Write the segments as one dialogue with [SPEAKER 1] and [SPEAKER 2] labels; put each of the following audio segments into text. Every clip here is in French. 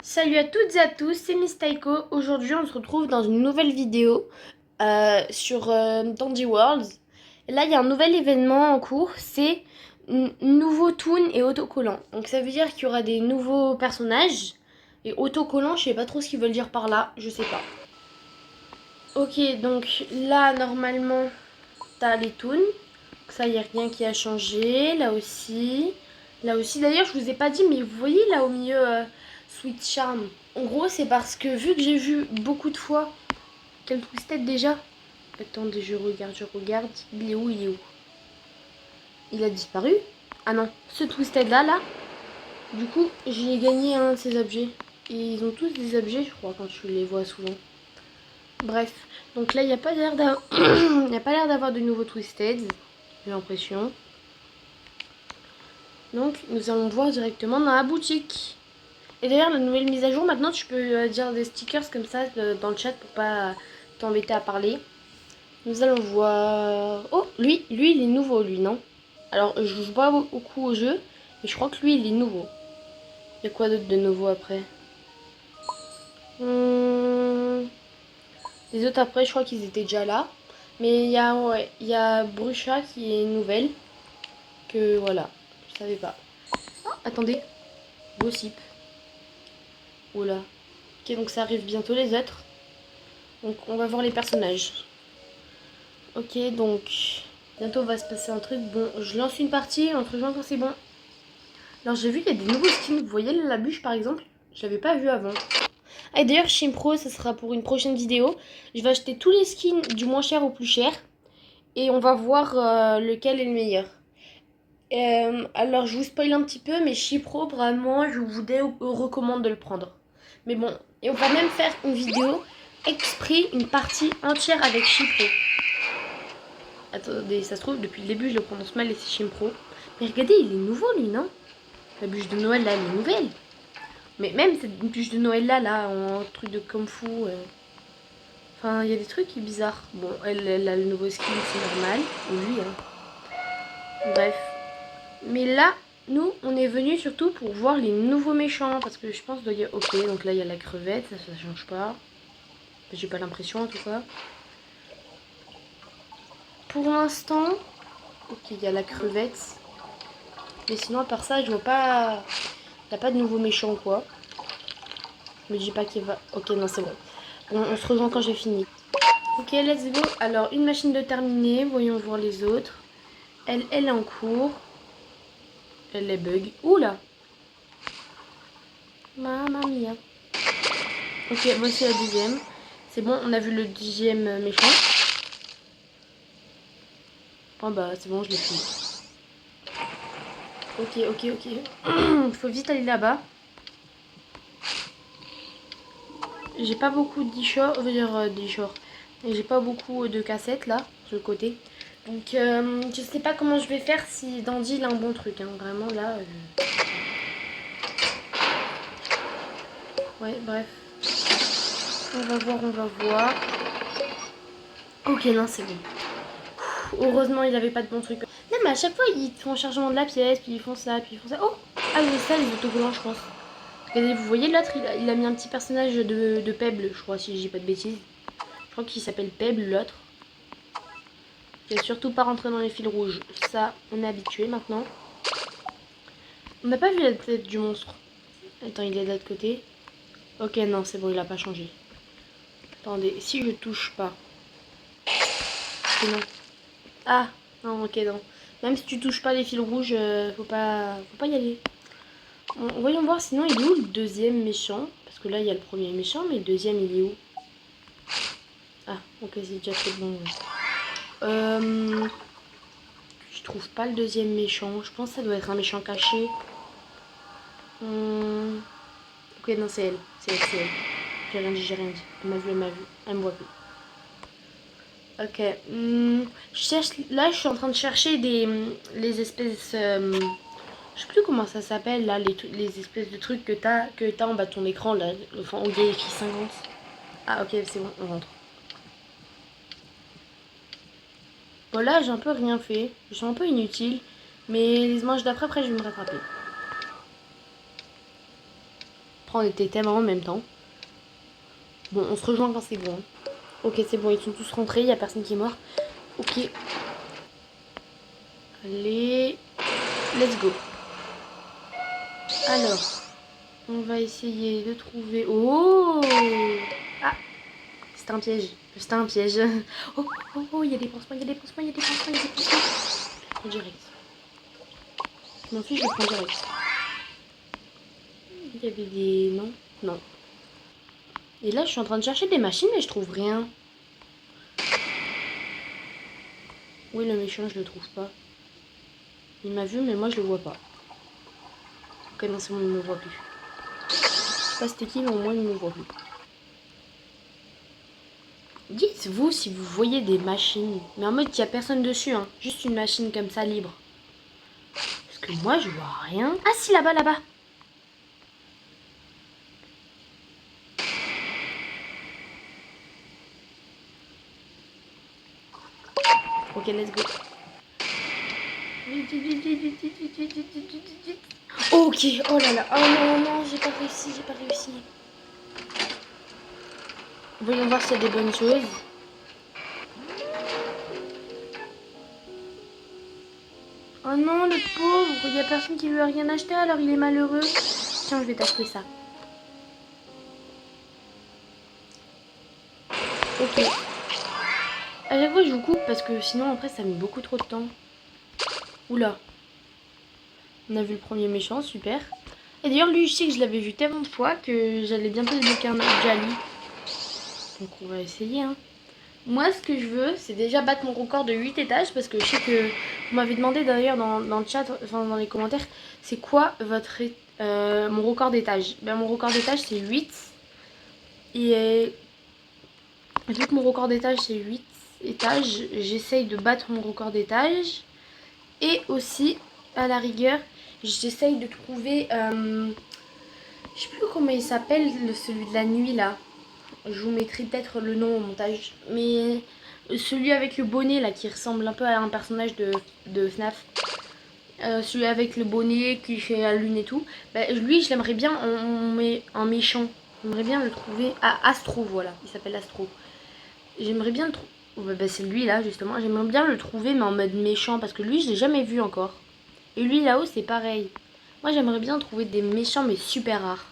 [SPEAKER 1] Salut à toutes et à tous, c'est Miss Taiko. Aujourd'hui, on se retrouve dans une nouvelle vidéo sur Dandy Worlds. Et là, il y a un nouvel événement en cours, c'est nouveau toon et autocollant. Donc ça veut dire qu'il y aura des nouveaux personnages. Et autocollant, je sais pas trop ce qu'ils veulent dire par là, je sais pas. Ok, donc là, normalement, t'as les toons. Ça, il n'y a rien qui a changé. Là aussi. Là aussi. D'ailleurs, je vous ai pas dit, mais vous voyez là au milieu Sweet Charm. En gros, c'est parce que vu que j'ai vu beaucoup de fois quel Twisted déjà. Attendez, je regarde, je regarde. Il est où? Il est où? Il a disparu? Ah non, ce Twisted là. Du coup, j'ai gagné un de ces objets. Et ils ont tous des objets, je crois, quand tu les vois souvent. Bref, donc là, il n'y a pas l'air d'avoir... il n'y a pas l'air d'avoir de nouveaux Twisted. J'ai l'impression. Donc, nous allons voir directement dans la boutique. Et d'ailleurs, la nouvelle mise à jour, maintenant, tu peux dire des stickers comme ça dans le chat pour pas t'embêter à parler. Nous allons voir... Oh, lui, il est nouveau, lui, non? Alors, je joue pas beaucoup au jeu, mais je crois que lui, il est nouveau. Il y a quoi d'autre de nouveau après? Les autres après, je crois qu'ils étaient déjà là. Mais il y a Brucha qui est nouvelle. Que voilà, je savais pas. Ah, attendez, Gossip. Oula. Ok, donc ça arrive bientôt les autres. Donc on va voir les personnages. Ok, donc bientôt va se passer un truc. Bon, je lance une partie, on se rejoint quand c'est bon. Alors j'ai vu qu'il y a des nouveaux skins. Vous voyez la bûche par exemple? Je l'avais pas vu avant. Ah, et d'ailleurs, Shimpro, ça sera pour une prochaine vidéo. Je vais acheter tous les skins du moins cher au plus cher. Et on va voir lequel est le meilleur. Alors je vous spoil un petit peu, mais Shimpro, vraiment, je vous recommande de le prendre. Mais bon, et on va même faire une vidéo exprès, une partie entière avec Shimpro. Attendez, ça se trouve, depuis le début, je le prononce mal et c'est Shimpro. Mais regardez, il est nouveau, lui, non? La bûche de Noël, là, elle est nouvelle. Mais même cette bûche de Noël, là, en truc de Kung Fu. Enfin, il y a des trucs qui sont bizarres. Bon, elle a le nouveau skin, c'est normal. Ou lui, hein. Bref. Mais là, nous, on est venu surtout pour voir les nouveaux méchants. Parce que je pense qu'il y a... Ok, donc là, il y a la crevette, ça change pas. J'ai pas l'impression, en tout cas. Pour l'instant... Ok, il y a la crevette. Mais sinon, à part ça, je vois pas... Il n'y a pas de nouveaux méchants, quoi. Je me dis pas qu'il va... Ok, non, c'est bon. Bon, on se rejoint quand j'ai fini. Ok, let's go. Alors, une machine de terminée. Voyons voir les autres. Elle est en cours. Elle est bug. Oula. Mamma mia. Ok, voici la deuxième. C'est bon, on a vu le deuxième méchant. Oh bah, c'est bon, je l'ai fini. Ok. Faut vite aller là-bas. J'ai pas beaucoup d'e-short. J'ai pas beaucoup de cassettes là, sur le côté. Donc, je sais pas comment je vais faire si Dandy il a un bon truc. Hein. Vraiment là. Ouais, bref. On va voir. Ok, non, c'est bon. Heureusement, il avait pas de bon truc. Non, mais à chaque fois, ils font un chargement de la pièce, puis ils font ça, puis ils font ça. Oh! Ah, c'est ça, les autocollants, je pense. Regardez, vous voyez l'autre, il a mis un petit personnage de Pebble, je crois, si je dis pas de bêtises. Je crois qu'il s'appelle Pebble, l'autre. Il va surtout pas rentrer dans les fils rouges. Ça, on est habitué maintenant. On n'a pas vu la tête du monstre. Attends, il est de l'autre côté. Ok, non, c'est bon, il a pas changé. Attendez, si je touche pas. Non. Ah, non, ok, non. Même si tu touches pas les fils rouges, faut pas y aller. Voyons voir, sinon il est où le deuxième méchant? Parce que là, il y a le premier méchant, mais le deuxième, il est où? Ah, ok, c'est déjà très bon. Je trouve pas le deuxième méchant. Je pense que ça doit être un méchant caché. Ok, non, c'est elle. C'est elle. J'ai rien dit. Elle m'a vu. Elle me voit plus. Ok. Je cherche. Là, je suis en train de chercher les espèces. Je sais plus comment ça s'appelle là, les espèces de trucs que t'as en bas de ton écran là. Enfin, on y a écrit 50. Ah, ok, c'est bon, on rentre. Bon, là, j'ai un peu rien fait. Je suis un peu inutile. Mais les manches d'après, je vais me rattraper. On était tellement en même temps. Bon, on se rejoint quand c'est bon. Ok, c'est bon, ils sont tous rentrés, il n'y a personne qui est mort. Ok. Allez, let's go. Alors, on va essayer de trouver... Oh! Ah! C'était un piège. C'était un piège. Oh, oh, oh, il y a des pansements, il y a des pansements, il y a des pansements, il y a des pansements. Je prends direct. Je m'en fiche, je prends direct. Il y avait des... Non? Non. Et là, je suis en train de chercher des machines, mais je trouve rien. Oui, le méchant, je le trouve pas. Il m'a vu, mais moi, je le vois pas. Ok, non, c'est bon, il me voit plus. Je sais pas c'était qui, mais au moins, il me voit plus. Dites-vous si vous voyez des machines. Mais en mode, il n'y a personne dessus, hein. Juste une machine comme ça, libre. Parce que moi, je vois rien. Ah si, là-bas, là-bas. Ok, let's go. Vite, vite, vite, vite, vite, vite, vite, vite, vite, vite, vite. Ok, oh là là. Oh non, non, j'ai pas réussi, j'ai pas réussi. Voyons voir s'il y a des bonnes choses. Oh non, le pauvre, il y a personne qui veut rien acheter, alors il est malheureux. Tiens, je vais t'acheter ça. Ok. À chaque fois, je vous coupe parce que sinon, après, ça met beaucoup trop de temps. Oula. On a vu le premier méchant, super. Et d'ailleurs, lui, je sais que je l'avais vu tellement de fois que j'allais bientôt débloquer un objet à lui. Donc, on va essayer, hein. Moi, ce que je veux, c'est déjà battre mon record de 8 étages. Parce que je sais que vous m'avez demandé d'ailleurs dans le chat, enfin dans les commentaires, c'est quoi votre mon record d'étage. Ben, mon record d'étage, c'est 8. Et vu que mon record d'étage, c'est 8 étages, j'essaye de battre mon record d'étage. Et aussi, à la rigueur, j'essaye de trouver... je sais plus comment il s'appelle, celui de la nuit, là. Je vous mettrai peut-être le nom au montage. Mais celui avec le bonnet, là, qui ressemble un peu à un personnage de FNAF. Celui avec le bonnet qui fait la lune et tout. Bah, lui, je l'aimerais bien en méchant. J'aimerais bien le trouver. Ah, Astro, voilà. Il s'appelle Astro. J'aimerais bien le trouver. Bah, c'est lui, là, justement. J'aimerais bien le trouver, mais en mode méchant. Parce que lui, je l'ai jamais vu encore. Et lui, là-haut, c'est pareil. Moi, j'aimerais bien trouver des méchants, mais super rares.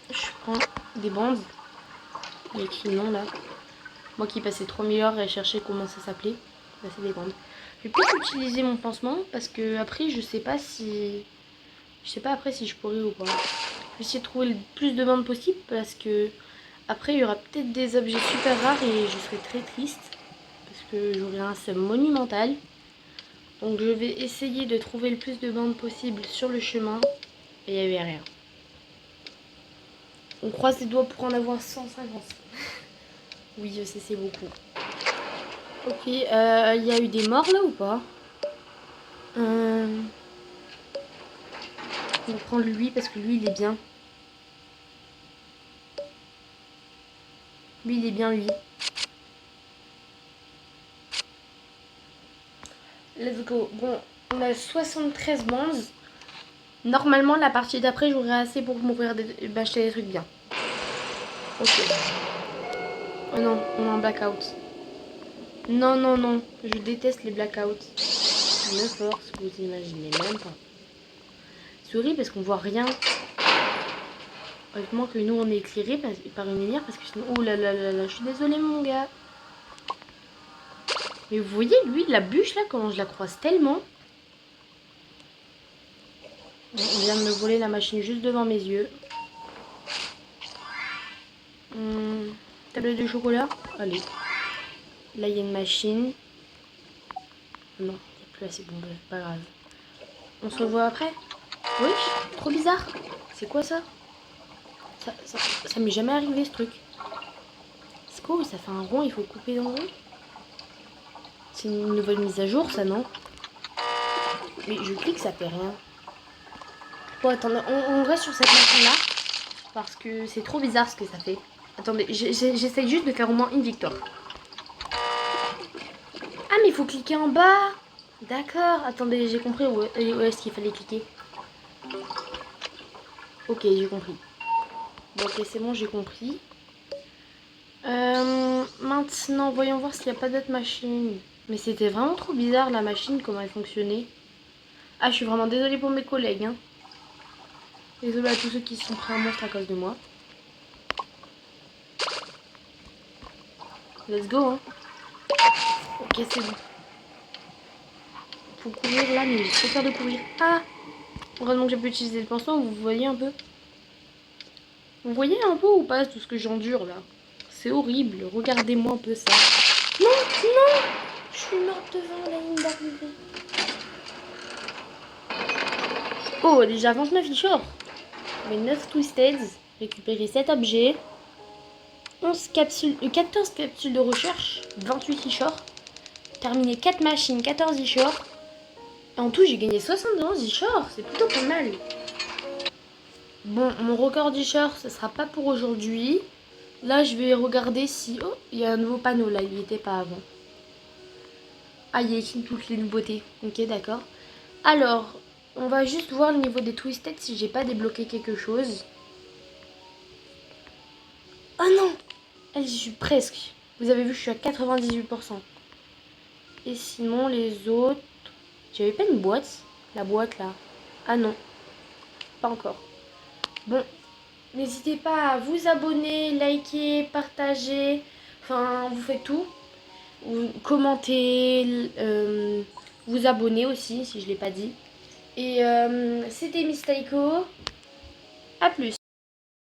[SPEAKER 1] Je prends des bandes. Il y a écrit non là. Moi qui passais 3000 heures à chercher comment ça s'appelait. Bah, c'est des bandes. Je vais peut-être utiliser mon pansement parce que après je sais pas si. Je sais pas après si je pourrais ou pas. Je vais essayer de trouver le plus de bandes possible parce que après il y aura peut-être des objets super rares et je serai très triste. Parce que j'aurai un seum monumental. Donc je vais essayer de trouver le plus de bandes possible sur le chemin. Et il n'y avait rien. On croise les doigts pour en avoir 150. Oui, je sais, c'est beaucoup. Ok, il y a eu des morts là ou pas? On va prendre lui parce que lui, il est bien. Lui, il est bien, lui. Let's go. Bon, on a 73 bandes. Normalement, la partie d'après, j'aurai assez pour m'ouvrir acheter des trucs bien. Ok. Oh non, on a un blackout. Non, non, non. Je déteste les blackouts. Me force, vous imaginez même pas. Souris parce qu'on voit rien. Heureusement que nous on est éclairé par une lumière parce que sinon... Oh là là là là, je suis désolée mon gars. Mais vous voyez lui, la bûche là, comment je la croise tellement. On vient de me voler la machine juste devant mes yeux. Tablette de chocolat. Allez. Là il y a une machine. Non, il n'y a plus assez. Bon, pas grave. On se revoit après. Oui, trop bizarre. C'est quoi ça? Ça m'est jamais arrivé ce truc. C'est quoi? Ça fait un rond, il faut couper dans le rond. C'est une nouvelle mise à jour ça, non? Mais je clique, ça fait rien. Bon, attendez, on reste sur cette machine là. Parce que c'est trop bizarre ce que ça fait. Attendez, j'essaye juste de faire au moins une victoire. Ah, mais il faut cliquer en bas. D'accord, attendez, j'ai compris où est-ce qu'il fallait cliquer. Ok, j'ai compris. Bon, ok, c'est bon, j'ai compris. Maintenant, voyons voir s'il n'y a pas d'autres machines. Mais c'était vraiment trop bizarre la machine, comment elle fonctionnait. Ah, je suis vraiment désolée pour mes collègues. Hein. Désolée à tous ceux qui se sont pris un monstre à cause de moi. Let's go, hein. Ok, c'est bon. Faut courir là, mais j'ai trop peur de courir. Ah! Heureusement que j'ai pu utiliser le pansement, vous voyez un peu? Vous voyez un peu ou pas tout ce que j'endure là? C'est horrible, regardez-moi un peu ça. Non, non! Je suis morte devant la ligne d'arrivée. Oh, déjà 29 e-shorts. Mais 9 twisted, récupérer 7 objets, 14 capsules de recherche, 28 e-shorts, terminer 4 machines, 14 e-shorts. En tout, j'ai gagné 71 e-shorts, c'est plutôt pas mal. Bon, mon record d'e-shorts, ce sera pas pour aujourd'hui. Là, je vais regarder si... Oh, il y a un nouveau panneau là, il n'y était pas avant. Ah, il y a écrit toutes les nouveautés. Ok, d'accord. Alors, on va juste voir le niveau des twisted si j'ai pas débloqué quelque chose. Oh non! J'y suis presque. Vous avez vu, je suis à 98%. Et sinon, les autres... J'avais pas une boîte? La boîte, là. Ah non, pas encore. Bon, n'hésitez pas à vous abonner, liker, partager. Enfin, vous faites tout. Vous commentez, vous abonner aussi, si je ne l'ai pas dit. Et c'était Miss Taiko. A plus.